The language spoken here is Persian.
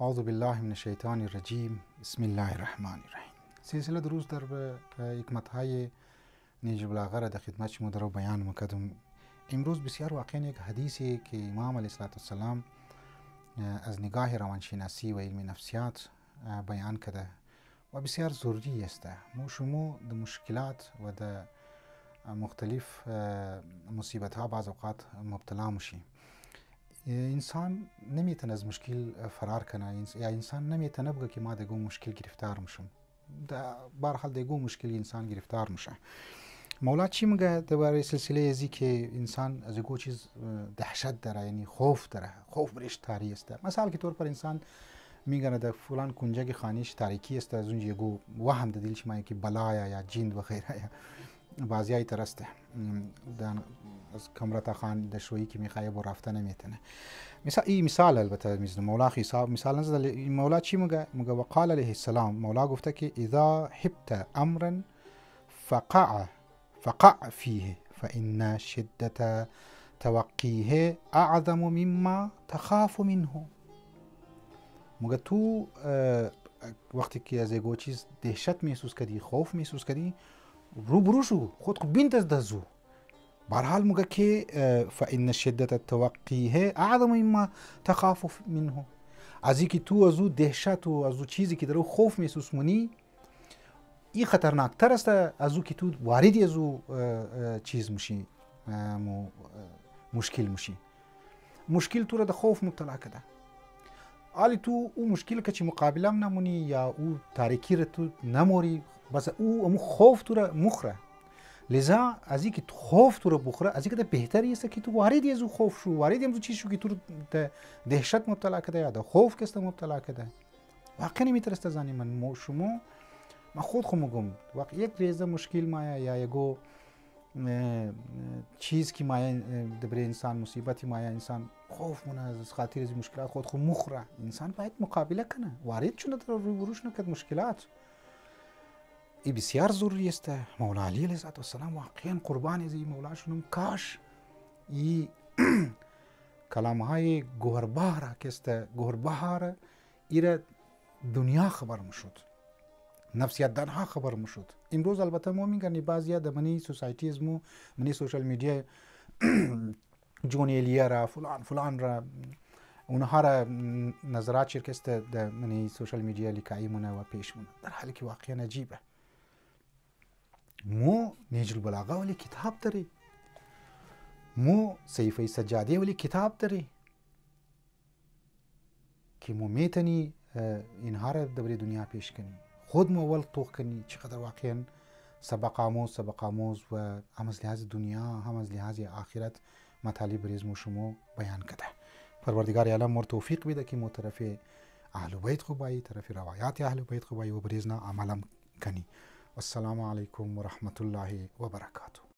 اعوذ بالله من الشیطان الرجیم. بسم الله الرحمن الرحیم. سلسله دروس در به حکمت‌های نیج البلاغه را در خدمت شما در بیان می‌کردم. امروز بسیار واقعا یک حدیثی که امام علیه السلام از نگاه روانشناسی و علم نفسیات بیان کرده و بسیار ضروری است. ما شما در مشکلات و در مختلف مصیبت‌ها بعض اوقات مبتلا میشیم. انسان نمیتونه از مشکل فرار کنه یا انسان نمیتونه بگه که ما دیگه مشکل گرفتار میشم. در هر حال دیگه مشکل انسان گرفتار میشه. مولا چی میگه درباره سلسله ازی که انسان از یه چیز دهشت داره، یعنی خوف داره، خوف برش تاری است. مثلا که طور پر انسان میگه در فلان کنجگ خانهش تاریکی است، از اونجا یگو وهم در دلش میاد که بلایا یا جن و غیره بعضیای ترسته از کمرتا خان در شویی که میخواه با رفته نمیتونه. این مثال البته میزنه مولا حساب مثال نزد. مولا چی میگه؟ وقال علیه السلام، مولا گفته که اذا حبت امرا فقع فیه فان شدت توقیه اعظم مما تخاف منه. میگه تو وقتی که از یه چیز دهشت محسوس کردی، خوف محسوس کردی، روبرو شو، خود کو بینت از دزو. برحال میگه که فان شدت التوقیه اعظم مما تخاف منه. از اینکه تو از او دهشت و از او چیزی که در او خوف محسوس منی، این خطرناکتر است از او که تو واردی از او چیز میشی، مشکل میشی. مشکل تو را در خوف مبتلا کرده. حالی تو او مشکل که چی مقابله هم نمونی یا او تاریکی را تو نموری، بس او خوف تو را مخره. لذا از اینکه خوف تو رو بخوره، از اینکه بهتری است که تو واردی از او خوف شو، واردی از او چیز شو که تو رو دهشت مبتلا کرده یا خوف که است مبتلا کرده. واقعا نمیترسته زنی من شما خود میگم وقت یک ریزه مشکل مایا یا یگو چیز که مایا در انسان مصیبتی مایا انسان خوف مونه از خاطر از مشکلات خود مخره. انسان باید مقابله کنه، وارد چونه در روبروش نکرد مشکلات. این بسیار ضروری است. مولا علی علیه السلام واقعا قربان از این مولا شدم. کاش این کلام های گوهربار که است گوهربار ایره دنیا خبر میشد، نفسیت دانها خبر میشد. امروز البته ما میگن بعضیا در منی سوسایتیز مو منی سوشال میدیا جونی الیا را فلان را اونها را نظرات شرکست در منی سوشال میدیا لیکایی مونه و پیش مونه، در حالی که واقعا عجیبه. مو نیج البلاغه ولی کتاب داری، مو صحیفه سجاده ولی کتاب داری که مو میتونی اینها را در دنیا پیش کنی، خود مو اول توق کنی. چقدر واقعا سبق آموز و هم از لحاظ دنیا هم از لحاظ آخرت مطالب بریز مو شما بیان کرده. پروردگار عالم مر توفیق بده که مو طرف اهل بیت خوبایی، طرف روایات اهل بیت خوبایی و بریزنا عملم کنی. والسلام علیکم و رحمت الله و برکاته.